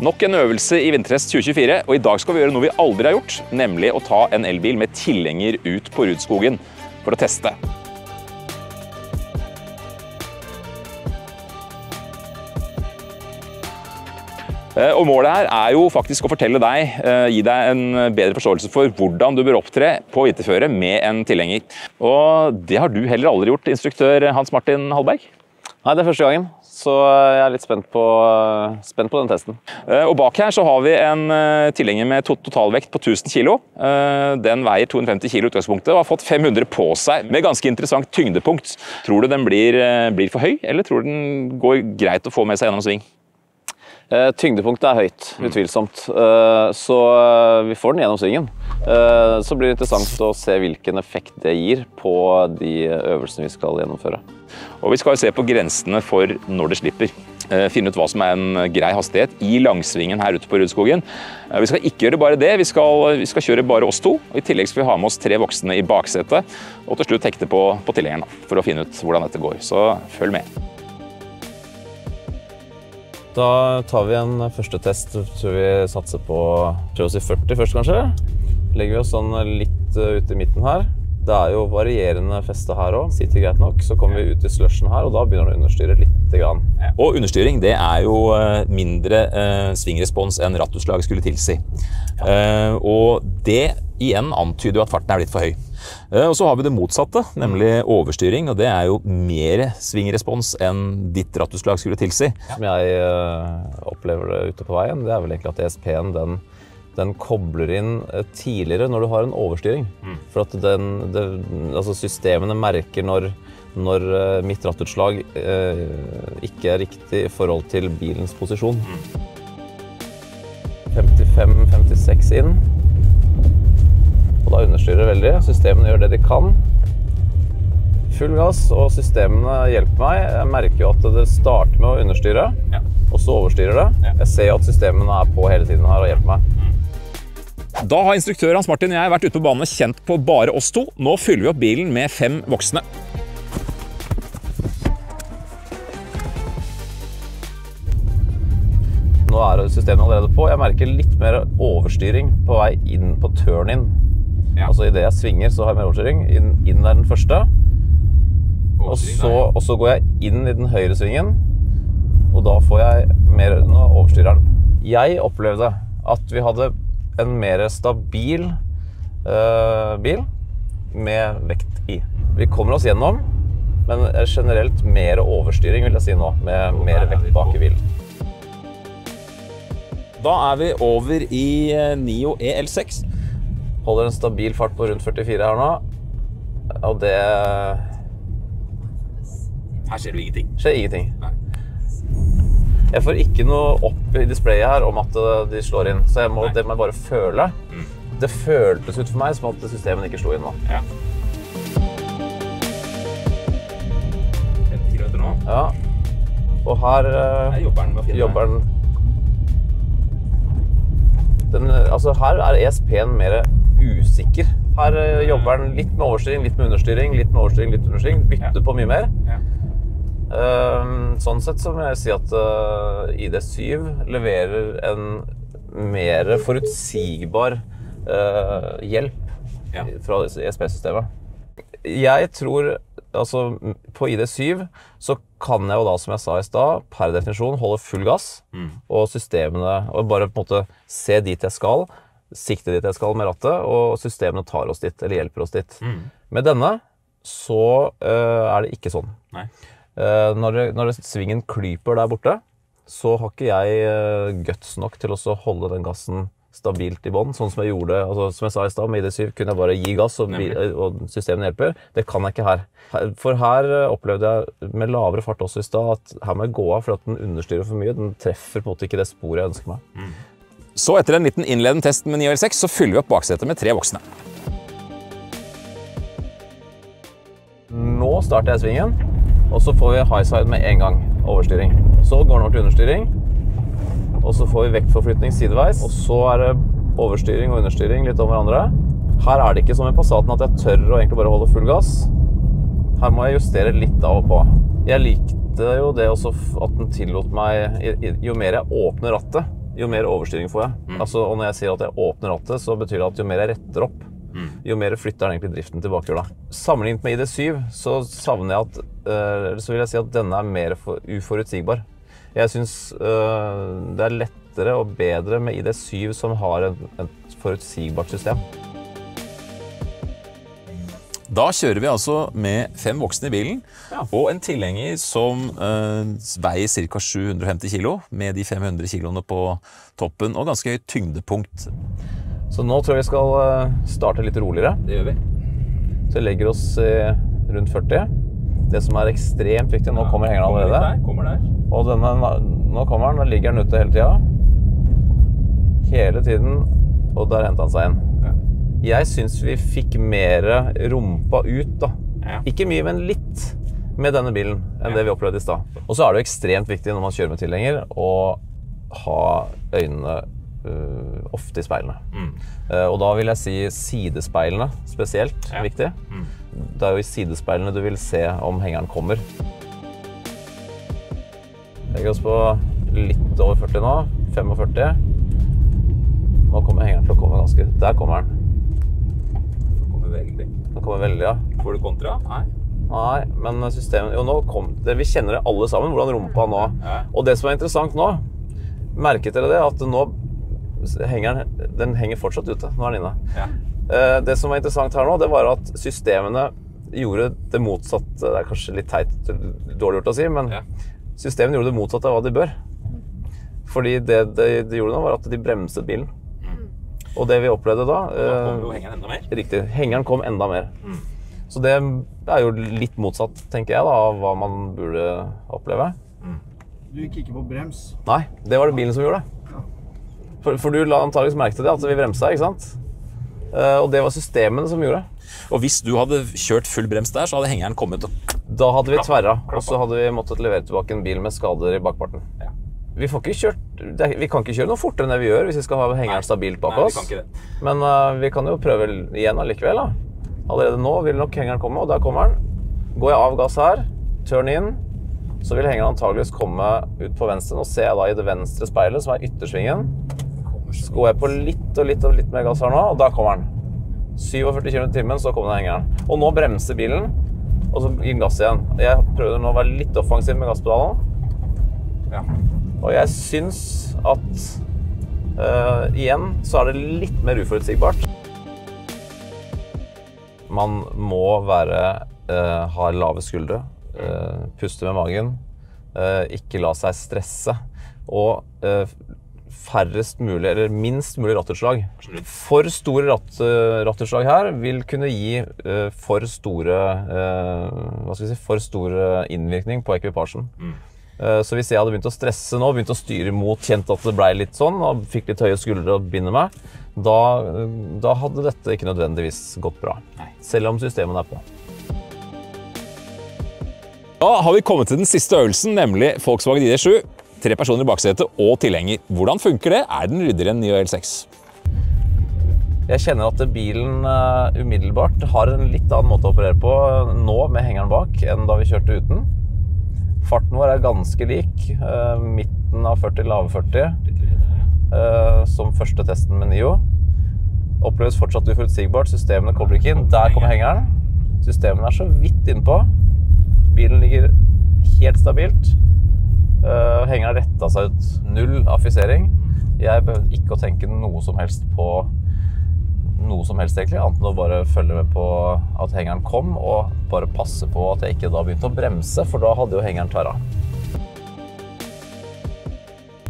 Nok en øvelse i Vinterhest 2024, og i dag skal vi gjøre noe vi aldri har gjort, nemlig å ta en elbil med tilhenger ut på Rudskogen for å teste. Og målet her er jo faktisk å fortelle deg, gi deg en bedre forståelse for hvordan du bør opptre på vinterføre med en tilhenger. Og det har du heller aldri gjort, instruktør Hans Martin Hallberg? Nei, det er første gangen, så jeg er litt spent på den testen. Og bak her så har vi en tilhenger med totalvekt på 1000 kilo. Den veier 250 kilo utgangspunktet og har fått 500 på seg med ganske interessant tyngdepunkt. Tror du den blir for høy, eller tror du den går greit å få med seg gjennom sving? Tyngdepunktet er høyt, utvilsomt, så vi får den gjennom svingen. Så blir det interessant å se hvilken effekt det gir på de øvelsene vi skal gjennomføre. Og vi skal jo se på grensene for når det slipper. Finne ut hva som er en grei hastighet i langsvingen her ute på Rudskogen. Vi skal ikke gjøre bare det, vi skal kjøre bare oss to. Og i tillegg skal vi ha med oss 3 voksne i baksetet, og til slutt hekte på tilhengeren for å finne ut hvordan dette går. Så følg med. Da tar vi en første test. Jeg tror vi satser på 40 først, kanskje. Legger vi oss sånn litt ut i midten her. Det er jo varierende feste her også. Sitter greit nok, så kommer vi ut i slushen her, og da begynner det å understyre litt grann. Og understyring, det er jo mindre svingrespons enn rattutslag skulle tilsi. Og det igjen antyder jo at farten er litt for høy. Og så har vi det motsatte, nemlig overstyring, og det er jo mer svingrespons enn ditt rattutslag skulle tilsi. Som jeg opplever det ute på veien, det er vel egentlig at ESP-en den kobler inn tidligere når du har en overstyring. For at altså systemene merker når mitt rattutslag ikke er riktig i forhold til bilens posisjon. 55-56 inn. Og da understyrer det veldig. Systemene gjør det de kan. Full gass, og systemene hjelper meg. Jeg merker jo at det starter med å understyre, og så overstyrer det. Jeg ser jo at systemene er på hele tiden her og hjelper meg. Da har instruktør Hans Martin og jeg vært ute på banen og kjent på bare oss to. Nå fyller vi opp bilen med 5 voksne. Nå er systemet allerede på. Jeg merker litt mer overstyring på vei inn på turn-in. Altså i det jeg svinger så har jeg mer overstyring. Inn er den første. Og så går jeg inn i den høyre svingen. Og da får jeg mer overstyreren. Jeg opplevde at vi hadde en mer stabil bil med vekt i. Vi kommer oss gjennom, men generelt mer overstyring vil jeg si nå, med mer vekt bak i bilen. Da er vi over i Nio EL6. Holder en stabil fart på rundt 44 her nå, og det... Her skjer det ingenting. Skjer ingenting. Nei. Jeg får ikke noe opp i displayet her om at de slår inn, så det må jeg bare føle. Det føltes ut for meg som at systemet ikke slo inn nå. 50 kilometer nå. Ja. Og her jobber den. Altså her er ESP-en mer usikker. Her jobber den litt med overstyring, litt med understyring, litt med overstyring, litt med understyring. Bytter på mye mer. Sånn sett så må jeg si at ID7 leverer en mer forutsigbar hjelp fra ESP-systemet. Jeg tror, altså på ID7 så kan jeg jo da, som jeg sa i sted, per definisjon holde full gass, og systemene, og bare på en måte se dit jeg skal, sikte dit jeg skal med rattet, og systemene tar oss dit, eller hjelper oss dit. Med denne så er det ikke sånn. Nei. Når svingen klyper der borte, så har ikke jeg guts nok til å holde den gassen stabilt i bånd, sånn som jeg gjorde, altså, som jeg sa i sted, med ID7 kunne jeg bare gi gass, og systemene hjelper. Det kan jeg ikke her. For her opplevde jeg med lavere fart også i sted, at her må jeg gå av, for at den understyrer for mye. Den treffer på en måte ikke det sporet jeg ønsker meg. Så etter en liten innledende test med 9L6, så fyller vi opp baksetet med 3 voksne. Nå starter jeg svingen. Og så får vi high side med en gang, overstyring. Så går den over til understyring, og så får vi vektforflytning sideveis, og så er det overstyring og understyring litt om hverandre. Her er det ikke som i Passaten at jeg tør å egentlig bare holde full gass. Her må jeg justere litt av og på. Jeg likte jo det også at den tillot meg, jo mer jeg åpner rattet, jo mer overstyring får jeg. Altså, og når jeg sier at jeg åpner rattet, så betyr det at jo mer jeg retter opp, jo mer flytter den egentlig driften til bakhjula. Sammenlignet med ID7 så savner jeg så vil jeg si at denne mer uforutsigbar. Jeg synes det lettere og bedre med ID7 som har et forutsigbart system. Da kjører vi altså med 5 voksne i bilen, og en tilhenger som veier ca. 750 kilo, med de 500 kiloene på toppen, og ganske høyt tyngdepunkt. Så nå tror jeg vi skal starte litt roligere. Det gjør vi. Så vi legger oss rundt 40. Det som er ekstremt viktig, nå kommer hengeren allerede. Kommer der. Og nå kommer den, da ligger den ute hele tiden. Hele tiden, og der hentet han seg inn. Jeg synes vi fikk mer rumpa ut da. Ikke mye, men litt med denne bilen enn det vi opplevde i sted. Og så er det jo ekstremt viktig når man kjører med tilhenger å ha øynene ofte i speilene. Og da vil jeg si sidespeilene spesielt viktig. Det er jo i sidespeilene du vil se om hengeren kommer. Legger oss på litt over 40 nå, 45. Nå kommer hengeren til å komme ganske... Der kommer den. Den kommer veldig, ja. Får du kontra? Nei, men systemet... Jo, nå kom det. Vi kjenner det alle sammen, hvordan rumpa nå. Og det som er interessant nå, merket dere det, at nå den henger fortsatt ute. Nå er den inne. Det som var interessant her nå, det var at systemene gjorde det motsatte. Det er kanskje litt teit, dårlig gjort å si, men systemene gjorde det motsatte av hva de bør. Fordi det de gjorde nå var at de bremset bilen. Og det vi opplevde da... Da kom jo hengeren enda mer. Riktig, hengeren kom enda mer. Så det er jo litt motsatt, tenker jeg da, av hva man burde oppleve. Du gikk ikke på brems? Nei, det var det bilen som gjorde det. For du la antageligvis merke til det, at vi bremsa, ikke sant? Og det var systemene som gjorde det. Og hvis du hadde kjørt full brems der, så hadde hengeren kommet og... Da hadde vi tverra, og så hadde vi måttet levere tilbake en bil med skader i bakparten. Vi får ikke kjørt... Vi kan ikke kjøre noe fortere enn det vi gjør hvis vi skal ha hengeren stabilt bak oss. Nei, vi kan ikke det. Men vi kan jo prøve igjen allikevel da. Allerede nå vil nok hengeren komme, og der kommer den. Går jeg av gass her, turn inn, så vil hengeren antageligvis komme ut på venstre. Nå ser jeg da i det venstre speilet, som er yttersvingen. Så går jeg på litt mer gass her nå, og da kommer den. 47 km i timen, så kommer den hengeren. Og nå bremser bilen, og så gir den gass igjen. Jeg prøver nå å være litt offensiv med gasspedalen. Og jeg synes at igjen så er det litt mer uforutsigbart. Man må ha lave skuldre, puste med magen, ikke la seg stresse, og færrest mulig, eller minst mulig ratterslag. For store ratterslag her vil kunne gi for store innvirkning på ekvipasjen. Så hvis jeg hadde begynt å stresse nå, begynt å styre imot, kjent at det ble litt sånn, og fikk litt høye skuldre å binde meg, da hadde dette ikke nødvendigvis gått bra. Selv om systemen er på. Da har vi kommet til den siste øvelsen, nemlig Volkswagen ID7. 3 personer i baksetet og tilhenger. Hvordan funker det? Er den ryddigere enn 9 og L6? Jeg kjenner at bilen umiddelbart har en litt annen måte å operere på nå med hengeren bak enn da vi kjørte uten. Farten vår er ganske lik, midten av 40, lave 40, som første testen med Nio. Oppleves fortsatt uforutsigbart, systemene kobler ikke inn. Der kommer hengeren. Systemene er så vidt innpå. Bilen ligger helt stabilt. Hengeren rettet seg ut. Null affisering. Jeg behøvde ikke å tenke noe som helst på noe som helst egentlig, annet enn å bare følge med på at hengeren kom, og bare passe på at jeg ikke da begynte å bremse, for da hadde jo hengeren tverra.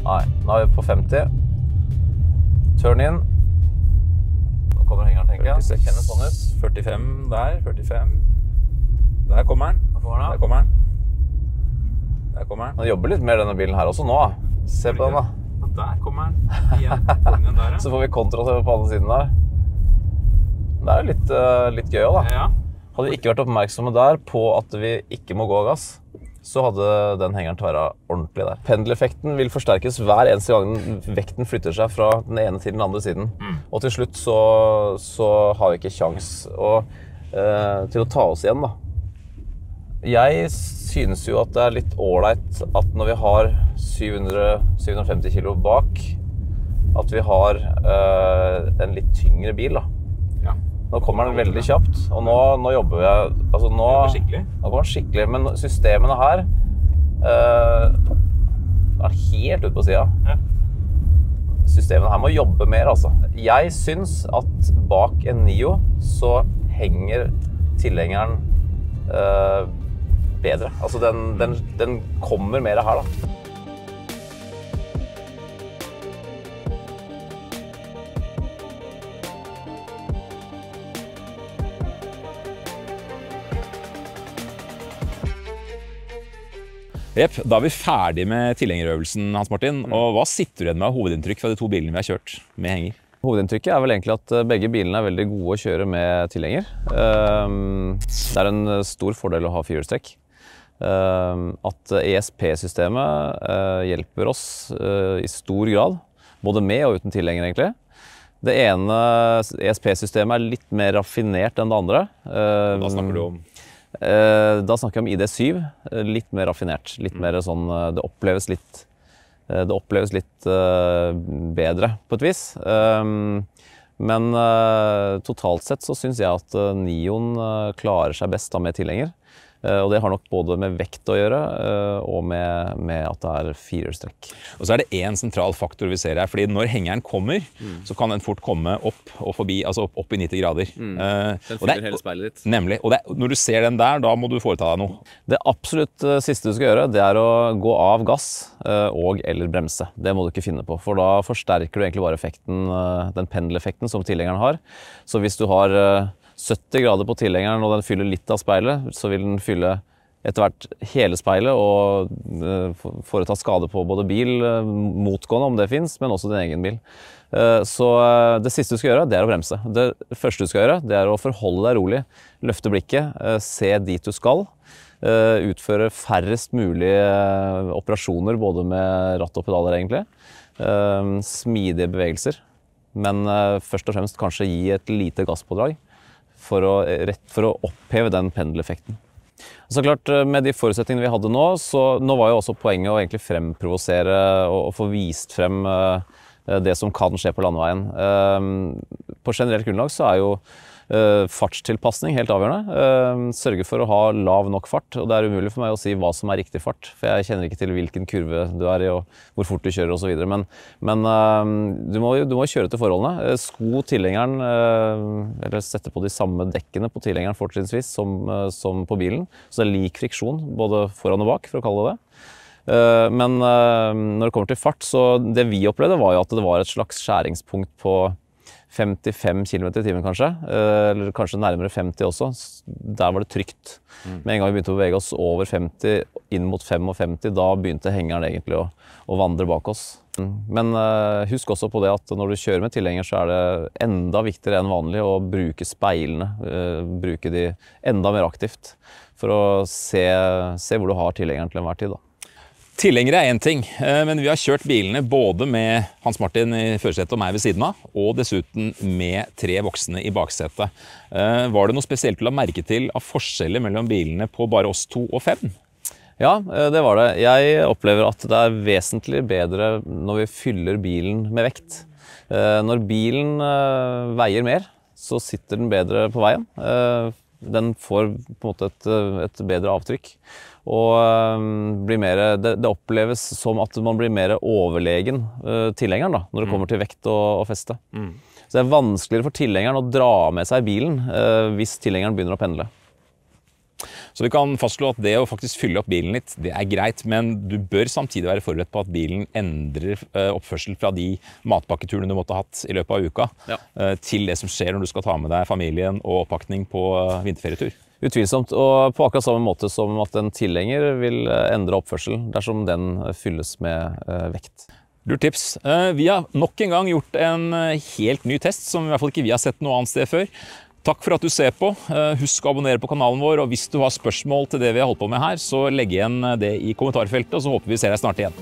Nei, nå er vi på 50. Turn in. Nå kommer hengeren, tenker jeg. Det kjennes sånn ut. 45 der, 45. Der kommer den. Der kommer den. Der kommer den. Den jobber litt mer denne bilen her også nå. Se på den da. Der kommer den. Igjen. Der, så får vi kontra på andre siden der. Det er jo litt gøy også, da. Hadde vi ikke vært oppmerksomme der på at vi ikke må gå av gass, så hadde den hengeren tverra ordentlig der. Pendeleffekten vil forsterkes hver eneste gang vekten flytter seg fra den ene til den andre siden. Og til slutt så har vi ikke sjans til å ta oss igjen, da. Jeg synes jo at det er litt ålreit at når vi har 750 kilo bak, at vi har en litt tyngre bil da. Ja. Nå kommer den veldig kjapt, og nå jobber vi, altså nå kommer den skikkelig, men systemene her er helt ut på siden. Ja. Systemene her må jobbe mer, altså. Jeg synes at bak en Nio så henger tilhengeren bedre. Altså den kommer mer her da. Jepp, da er vi ferdig med tilhengerøvelsen, Hans Martin. Og hva sitter du igjen med av hovedinntrykk fra de to bilene vi har kjørt med henger? Hovedinntrykket er vel egentlig at begge bilene er veldig gode å kjøre med tilhenger. Det er en stor fordel å ha firehjulstrekk. At ESP-systemet hjelper oss i stor grad, både med og uten tilhenger egentlig. Det ene ESP-systemet er litt mer raffinert enn det andre. Da snakker du om? Da snakker jeg om ID7, litt mer raffinert, litt mer sånn, det oppleves litt bedre på et vis. Men totalt sett så synes jeg at Nion klarer seg best da med tilhenger. Og det har nok både med vekt å gjøre og med at det er firehjulstrekk. Og så er det en sentral faktor vi ser her, fordi når hengeren kommer, så kan den fort komme opp og forbi, altså opp i 90 grader. Den fyller hele speilet ditt. Nemlig, og når du ser den der, da må du foreta deg noe. Det absolutt siste du skal gjøre, det er å gå av gass og eller bremse. Det må du ikke finne på, for da forsterker du egentlig bare effekten, den pendeleffekten som tilhengeren har. Så hvis du har 70 grader på tilhengeren og den fyller litt av speilet, så vil den fylle etter hvert hele speilet og foreta skade på både bil, motgående om det finnes, men også din egen bil. Så det siste du skal gjøre, det er å bremse. Det første du skal gjøre, det er å forholde deg rolig, løfte blikket, se dit du skal, utføre færrest mulig operasjoner, både med ratt og pedaler egentlig, smidige bevegelser, men først og fremst kanskje gi et lite gasspådrag, for å oppheve den pendeleffekten. Så klart, med de forutsetningene vi hadde nå, så nå var jo også poenget å egentlig fremprovosere og få vist frem det som kan skje på landeveien. På generelt grunnlag så er jo fartstilpassning helt avgjørende. Sørge for å ha lav nok fart, og det er umulig for meg å si hva som er riktig fart, for jeg kjenner ikke til hvilken kurve du er i og hvor fort du kjører og så videre, men du må kjøre til forholdene. Sko tilhengeren, eller sette på de samme dekkene på tilhengeren fortrinnsvis som på bilen, så det er lik friksjon, både foran og bak, for å kalle det det. Men når det kommer til fart, så det vi opplevde var jo at det var et slags skjæringspunkt på 55 km i timen kanskje, eller kanskje nærmere 50 også. Der var det trygt. Med en gang vi begynte å bevege oss over 50, inn mot 55, da begynte hengeren egentlig å vandre bak oss. Men husk også på det at når du kjører med tilhenger, så er det enda viktigere enn vanlig å bruke speilene, bruke de enda mer aktivt, for å se hvor du har tilhengeren til enhver tid da. Tilhengere er en ting, men vi har kjørt bilene både med Hans Martin i førersetet og meg ved siden av, og dessuten med 3 voksne i baksetet. Var det noe spesielt du la merke til av forskjeller mellom bilene på bare oss 2 og 5? Ja, det var det. Jeg opplever at det er vesentlig bedre når vi fyller bilen med vekt. Når bilen veier mer, så sitter den bedre på veien. Den får på en måte et bedre avtrykk. Og det oppleves som at man blir mer overlegen tilhengeren da, når det kommer til vekt og feste. Så det er vanskeligere for tilhengeren å dra med seg bilen hvis tilhengeren begynner å pendle. Så vi kan fastslå at det å faktisk fylle opp bilen litt, det er greit, men du bør samtidig være forberedt på at bilen endrer oppførsel fra de matpakketurene du måtte ha hatt i løpet av uka, til det som skjer når du skal ta med deg familien og oppakning på vinterferietur. Utvilsomt, og på akkurat samme måte som at en tilhenger vil endre oppførsel dersom den fylles med vekt. Lurt tips. Vi har nok en gang gjort en helt ny test som i hvert fall ikke vi har sett noe annet sted før. Takk for at du ser på. Husk å abonnere på kanalen vår, og hvis du har spørsmål til det vi har holdt på med her, så legg igjen det i kommentarfeltet, og så håper vi ser deg snart igjen.